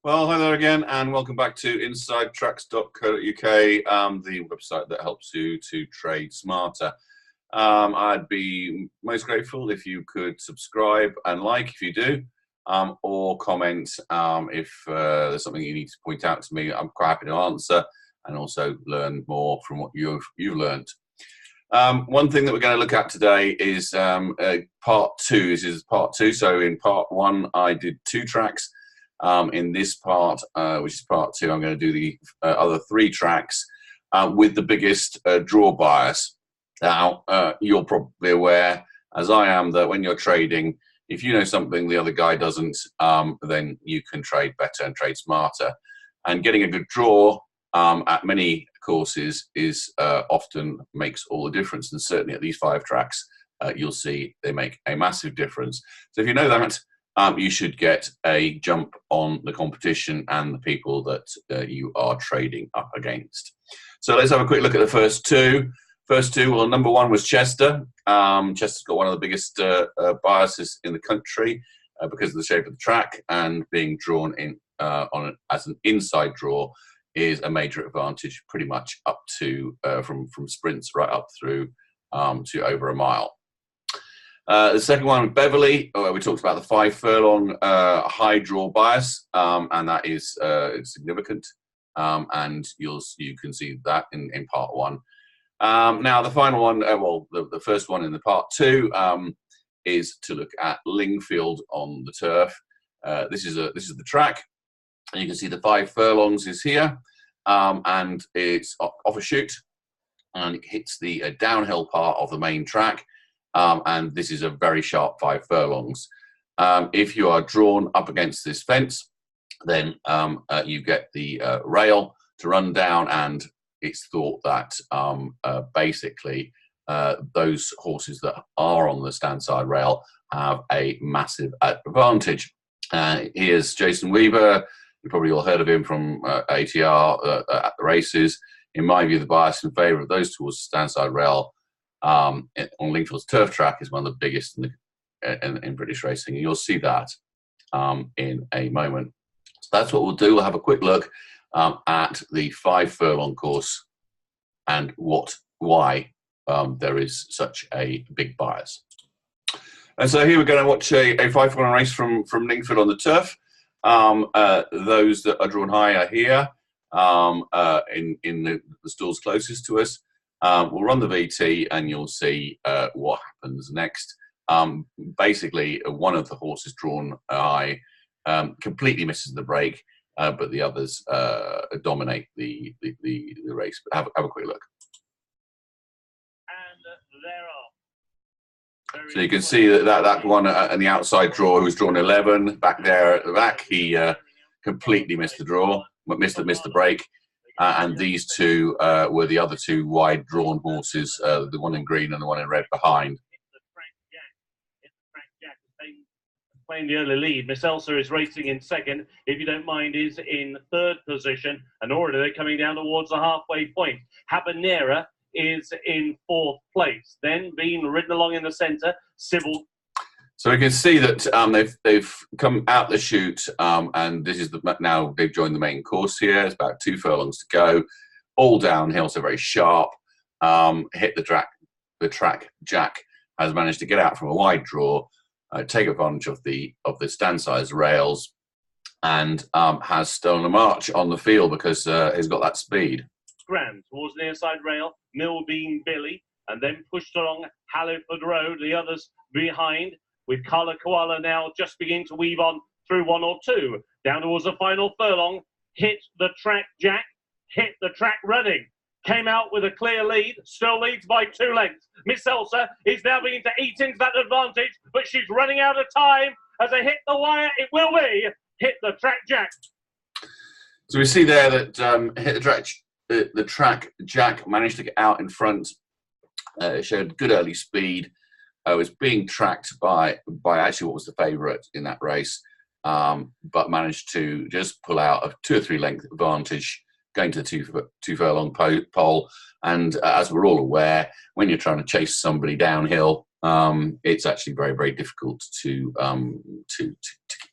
Well, hi there again, and welcome back to InsideTracks.co.uk, the website that helps you to trade smarter. I'd be most grateful if you could subscribe and like if you do, or comment if there's something you need to point out to me. I'm quite happy to answer and also learn more from what you've learned. One thing that we're going to look at today is part two. This is part two. So in part one, I did 2 tracks. In this part, which is part 2, I'm going to do the other 3 tracks with the biggest draw bias. Now, you're probably aware, as I am, that when you're trading, if you know something the other guy doesn't, then you can trade better and trade smarter. And getting a good draw at many courses is often makes all the difference. And certainly at these 5 tracks, you'll see they make a massive difference. So if you know that, you should get a jump on the competition and the people that you are trading up against. So let's have a quick look at the first two. Well, number 1 was Chester. Chester's got one of the biggest biases in the country because of the shape of the track, and being drawn in as an inside draw is a major advantage, pretty much up to from sprints right up through to over a mile. The second one, Beverley, we talked about the 5 furlong high draw bias, and that is significant, and you can see that in part 1. Now the final one, the first one in the part 2 is to look at Lingfield on the turf. This is the track, and you can see the 5 furlongs is here, and it's off a shoot, and it hits the downhill part of the main track. And this is a very sharp 5 furlongs. If you are drawn up against this fence, then you get the rail to run down, and it's thought that basically those horses that are on the stand side rail have a massive advantage. Here's Jason Weaver. You probably all heard of him from ATR at the races. In my view, the bias in favour of those towards the stand side rail on Lingfield's turf track is one of the biggest in British racing, and you'll see that in a moment. So that's what we'll do. We'll have a quick look at the 5 furlong course and why there is such a big bias. And so here we're going to watch a 5 furlong race from Lingfield on the turf. Those that are drawn high are here in the stalls closest to us. We'll run the VT and you'll see what happens next. Basically, one of the horses drawn high completely misses the break, but the others dominate the race. But have a quick look. And there are. So you can see that one and the outside draw, who's drawn 11 back there at the back, he completely missed the draw, missed the break. And these 2 were the other 2 wide drawn horses, the one in green and the one in red behind. Playing the early lead. Miss Elsa is racing in second. If you don't mind, is in 3rd position, and already they're coming down towards the halfway point. Habanera is in 4th place. Then being ridden along in the centre, Sybil. So we can see that they've come out the chute, and this is now they've joined the main course here. It's about 2 furlongs to go, all downhill, so very sharp. Hit the track. The track Jack has managed to get out from a wide draw, take advantage of the stand size rails, and has stolen a march on the field because he's got that speed. Grand towards the near side rail, Millbean Billy, and then pushed along Halliford Road. The others behind, with Carla Koala now just beginning to weave on through 1 or 2. Down towards the final furlong, hit the track Jack, hit the track Reading. Came out with a clear lead, still leads by 2 lengths. Miss Elsa is now beginning to eat into that advantage, but she's running out of time. As they hit the wire, it will be hit the track Jack. So we see there that hit the track Jack managed to get out in front, showed good early speed. Was being tracked by actually what was the favourite in that race, but managed to just pull out a 2 or 3 length advantage going to the 2 furlong pole. And as we're all aware, when you're trying to chase somebody downhill, it's actually very, very difficult to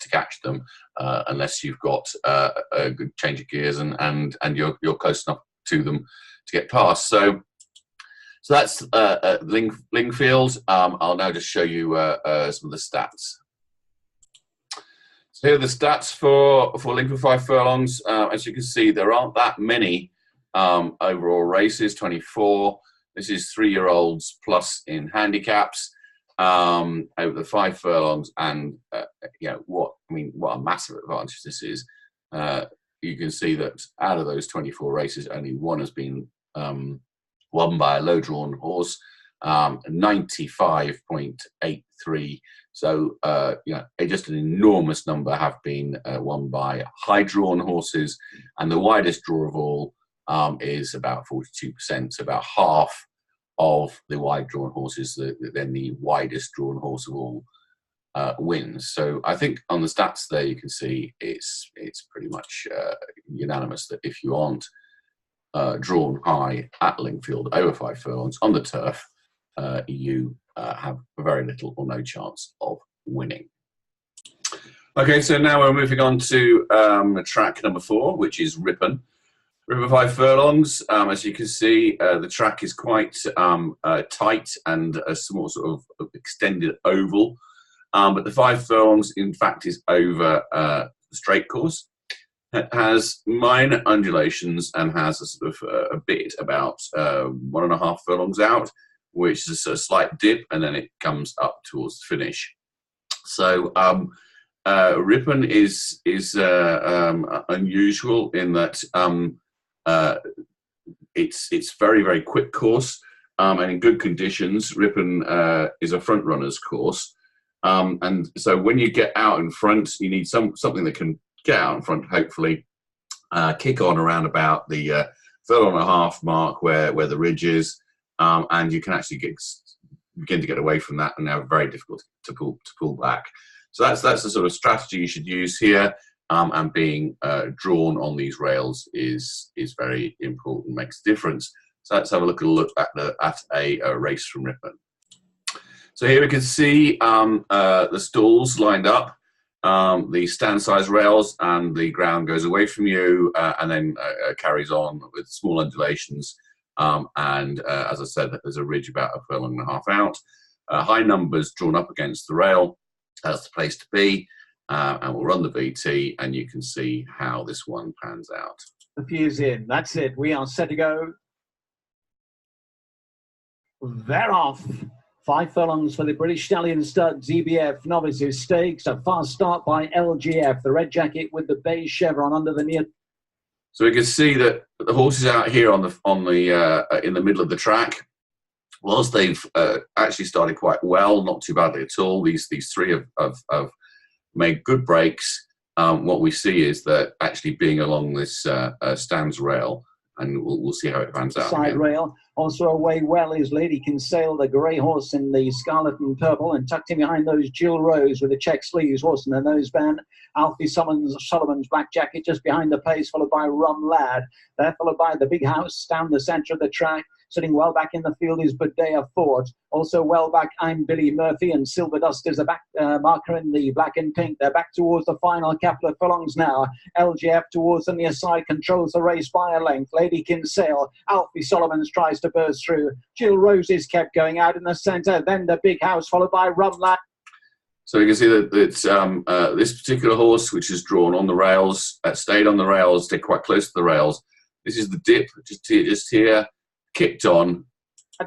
to catch them unless you've got a good change of gears and you're close enough to them to get past. So that's Lingfield. I'll now just show you some of the stats. So here are the stats for Lingfield 5 furlongs. As you can see, there aren't that many overall races, 24. This is 3-year-olds plus in handicaps over the 5 furlongs, and what a massive advantage this is. You can see that out of those 24 races, only one has been won by a low-drawn horse, 95.83. So just an enormous number have been won by high-drawn horses, and the widest draw of all is about 42%, so about half of the wide-drawn horses. Then the widest drawn horse of all wins. So I think on the stats there you can see it's pretty much unanimous that if you aren't drawn high at Lingfield over 5 furlongs on the turf, you have very little or no chance of winning. Okay, so now we're moving on to track number 4, which is Ripon. Ripon 5 furlongs. As you can see, the track is quite tight and a small sort of extended oval. But the 5 furlongs, in fact, is over the straight course. It has minor undulations and has a sort of a bit about 1.5 furlongs out, which is a slight dip, and then it comes up towards the finish. So Ripon is unusual in that it's very, very quick course, and in good conditions. Ripon is a front runner's course, and so when you get out in front, you need something that can get out in front, hopefully kick on around about the furlong and a half mark where the ridge is, and you can actually begin to get away from that, and now very difficult to pull back. So that's the sort of strategy you should use here, and being drawn on these rails is very important, makes a difference. So let's have a look at a race from Ripon. So here we can see the stalls lined up, the stand size rails, and the ground goes away from you and then carries on with small undulations. And as I said, there's a ridge about 1.5 furlongs out. High numbers drawn up against the rail. That's the place to be. And we'll run the VT, and you can see how this one pans out. The fuse in. That's it. We are set to go. They're off. 5 furlongs for the British Stallion Stud ZBF Novices Stakes. A fast start by LGF, the red jacket with the beige chevron under the near. So we can see that the horses out here in the middle of the track, whilst they've actually started quite well, not too badly at all. These 3 have made good breaks. What we see is that actually being along this stands rail, and we'll see how it pans out. Side rail. Also away well is Lady Kinsale, the grey horse in the scarlet and purple, and tucked in behind those Jill Rose with the check sleeves, horse in the noseband. Alfie Sullivan's black jacket just behind the pace, followed by Rum Lad. They're followed by the Big House down the centre of the track. Sitting well back in the field is Budea Ford. Also well back, I'm Billy Murphy, and Silver Dust is a back marker in the black and pink. They're back towards the final couple of furlongs now. LGF towards the near side controls the race by a length. Lady Kinsale, Alfie Sullivan's tries to burst through. Jill Rose is kept going out in the centre. Then the Big House followed by Rum Lad. So you can see that this particular horse, which is drawn on the rails, stayed on the rails, stayed quite close to the rails. This is the dip, just here, kicked on.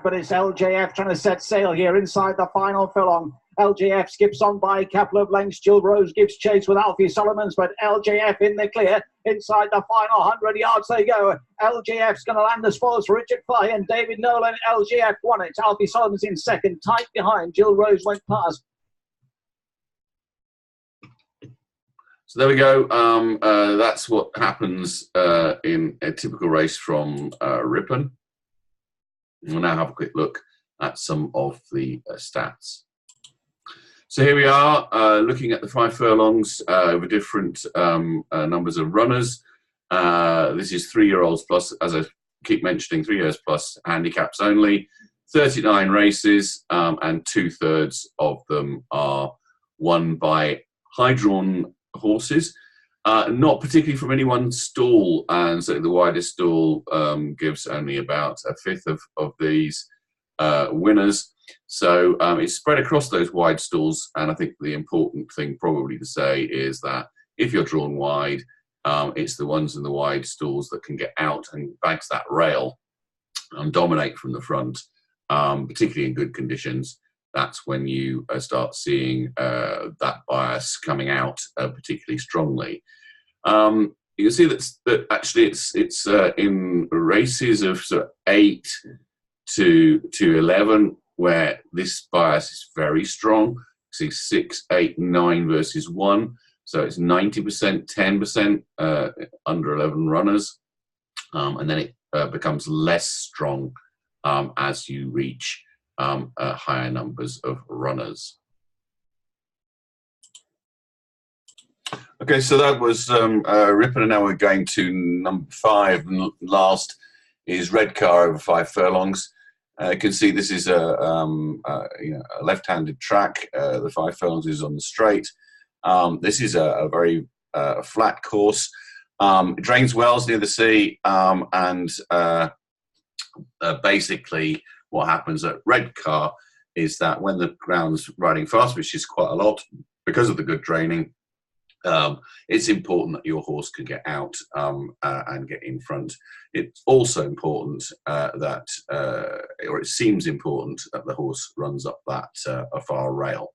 But it's LJF trying to set sail here inside the final furlong. LJF skips on by a couple of lengths. Jill Rose gives chase with Alfie Solomons, but LJF in the clear. Inside the final 100 yards they go. LJF's going to land the spoils for Richard Fly and David Nolan. LJF won it. Alfie Solomons in second, tight behind. Jill Rose went past. So there we go. That's what happens in a typical race from Ripon. We'll now have a quick look at some of the stats. So here we are, looking at the 5 furlongs over different numbers of runners. This is 3-year-olds plus, as I keep mentioning, 3 years plus handicaps only. 39 races, and 2/3 of them are won by high-drawn horses, not particularly from any one stall, and so the widest stall gives only about a fifth of these winners. So it's spread across those wide stalls, and I think the important thing probably to say is that if you're drawn wide, it's the ones in the wide stalls that can get out and bags that rail and dominate from the front, particularly in good conditions. That's when you start seeing that bias coming out particularly strongly. You can see that actually it's in races of sort of 8 to 11 where this bias is very strong. You see 6, 8, 9 versus 1. So it's 90%, 10% under 11 runners. And then it becomes less strong as you reach higher numbers of runners. Okay, so that was Ripon, and now we're going to number 5, and last is Red Car over 5 furlongs. You can see this is a left-handed track. The 5 furlongs is on the straight. This is a very flat course. It drains wells near the sea, and basically what happens at Red Car is that when the ground's riding fast, which is quite a lot because of the good draining, it's important that your horse can get out and get in front. It's also important or it seems important that the horse runs up that a far rail.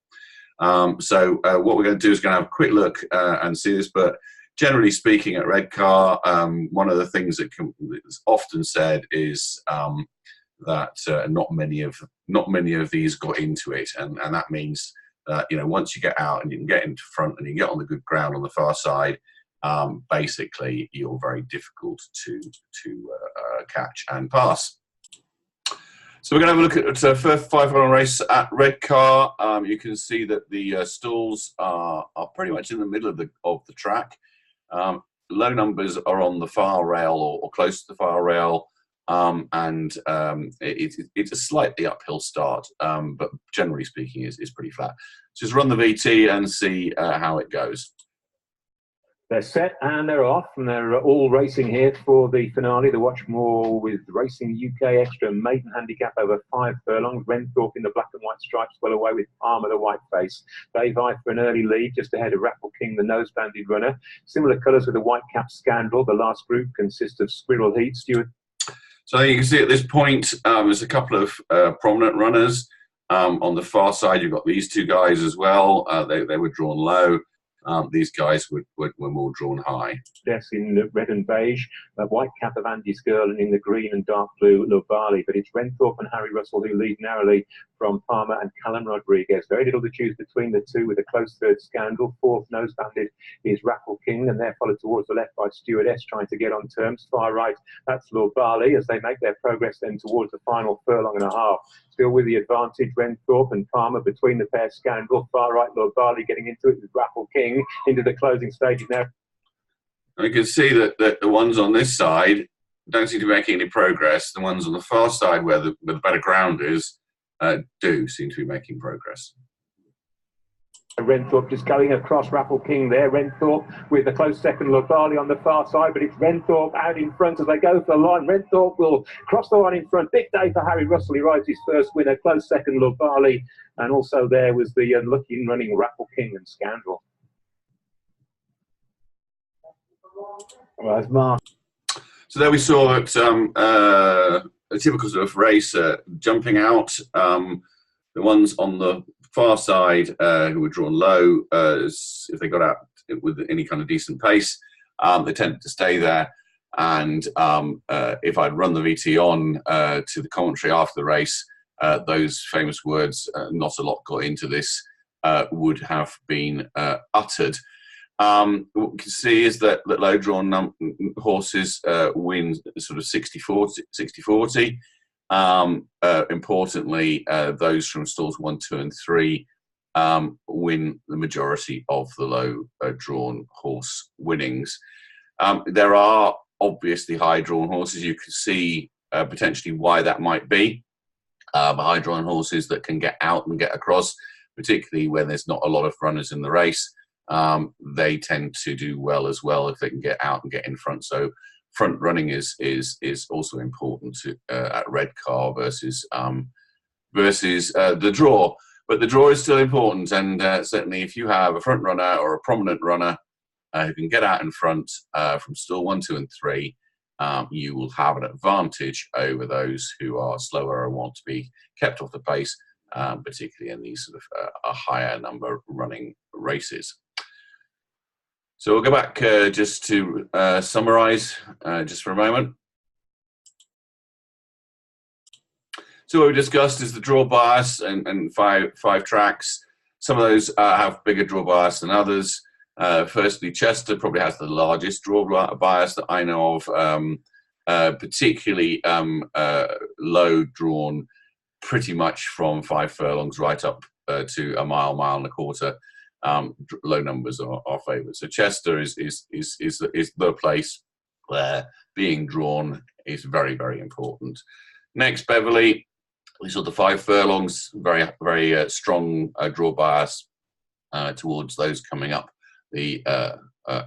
So what we're going to do is going to have a quick look and see this, but generally speaking at Red Car, one of the things that is often said is that not many of these got into it, and that means once you get out and you can get into front and you get on the good ground on the far side, basically you're very difficult to catch and pass. So we're going to have a look at the first 5 furlong race at Red Car. You can see that the stalls are pretty much in the middle of the track. Low numbers are on the far rail or close to the far rail, and it's a slightly uphill start, but generally speaking is pretty flat. Just run the VT and see how it goes. They're set and they're off, and they're all racing here for the finale. The Watchmore with Racing UK Extra maiden handicap over 5 furlongs. Renthorpe in the black and white stripes, well away with Palmer the white face. They vie for an early lead just ahead of Raffle King, the nose-banded runner. Similar colours with the white cap Scandal. The last group consists of Squirrel Heat, Stuart. So you can see at this point there's a couple of prominent runners. On the far side you've got these 2 guys as well. They were drawn low. These guys were more drawn high. Yes, in red and beige, the white cap of Andy Skirling in the green and dark blue Lubali. But it's Renthorpe and Harry Russell who lead narrowly from Palmer and Callum Rodriguez. Very little to choose between the 2, with a close third Scandal. 4th nose banded is Raffle King, and they're followed towards the left by Stuart S trying to get on terms. Far right, that's Lubali as they make their progress then towards the final furlong and a half. Still with the advantage, Renthorpe and Palmer between the pair Scandal. Far right, Lubali getting into it with Raffle King into the closing stages now. You can see that the ones on this side don't seem to be making any progress. The ones on the far side where the better ground is do seem to be making progress. Renthorpe just going across Raffle King there. Renthorpe with a close second, Lubali on the far side, but it's Renthorpe out in front as they go for the line. Renthorpe will cross the line in front. Big day for Harry Russell. He rides his first winner. Close second, Lubali, and also there was the unlucky in running Raffle King and Scandal. Right, Mark. So there we saw that a typical sort of race jumping out. The ones on the far side who were drawn low, if they got out with any kind of decent pace, they tended to stay there. And if I'd run the VT on to the commentary after the race, those famous words, not a lot got into this, would have been uttered. What we can see is that low drawn horses win sort of 60-40. Importantly, those from stalls 1, 2 and 3 win the majority of the low drawn horse winnings. There are obviously high drawn horses. You can see potentially why that might be. High drawn horses that can get out and get across, particularly when there's not a lot of runners in the race. they tend to do well as well if they can get out and get in front. So front running is also important at red car versus the draw. But the draw is still important, and certainly if you have a front runner or a prominent runner who can get out in front from stall 1, 2, and 3, you will have an advantage over those who are slower and want to be kept off the pace, particularly in these sort of a higher number running races. So we'll go back just to summarise just for a moment. So what we discussed is the draw bias and five tracks. Some of those have bigger draw bias than others. Firstly, Chester probably has the largest draw bias that I know of, particularly low drawn, pretty much from 5 furlongs right up to a mile, mile and a quarter. Low numbers are favoured. So Chester is the place where being drawn is very, very important. Next, Beverley. We saw the 5 furlongs, very, very strong draw bias towards those coming up the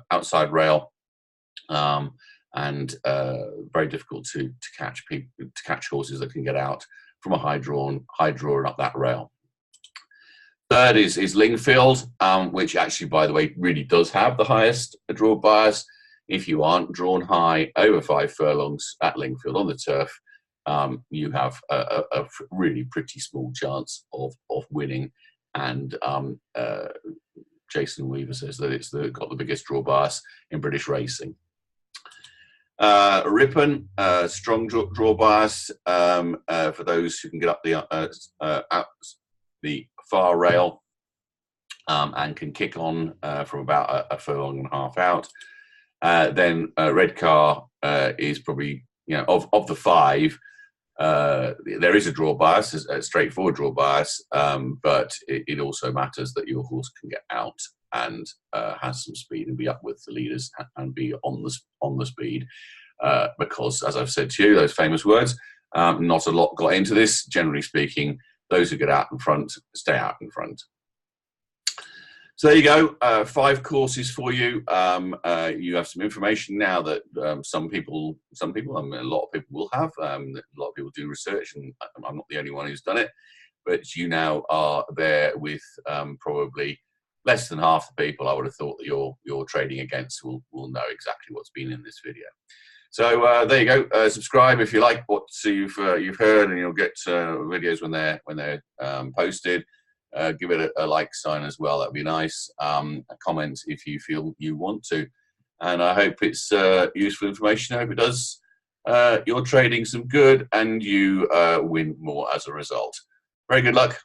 outside rail, and very difficult to catch horses that can get out from a high draw and up that rail. Third is Lingfield, which actually, by the way, really does have the highest draw bias. If you aren't drawn high over 5 furlongs at Lingfield on the turf, you have a really pretty small chance of winning. And Jason Weaver says that it's got the biggest draw bias in British racing. Ripon, strong draw bias for those who can get up the far rail and can kick on from about a furlong and a half out. Then Redcar is probably, of the 5, there is a draw bias, a straightforward draw bias, but it also matters that your horse can get out and has some speed and be up with the leaders and be on the speed, because, as I've said to you, those famous words, not a lot got into this. Generally speaking, those who get out in front stay out in front. So there you go, 5 courses for you. You have some information now that some people, I mean, a lot of people will have. A lot of people do research, and I'm not the only one who's done it. But you now are there with probably less than half the people I would have thought that you're trading against will know exactly what's been in this video. So there you go. Subscribe if you like what you've heard, and you'll get videos when they're posted. Give it a like sign as well. That'd be nice. A comment if you feel you want to. And I hope it's useful information. I hope it does your trading some good, and you win more as a result. Very good luck.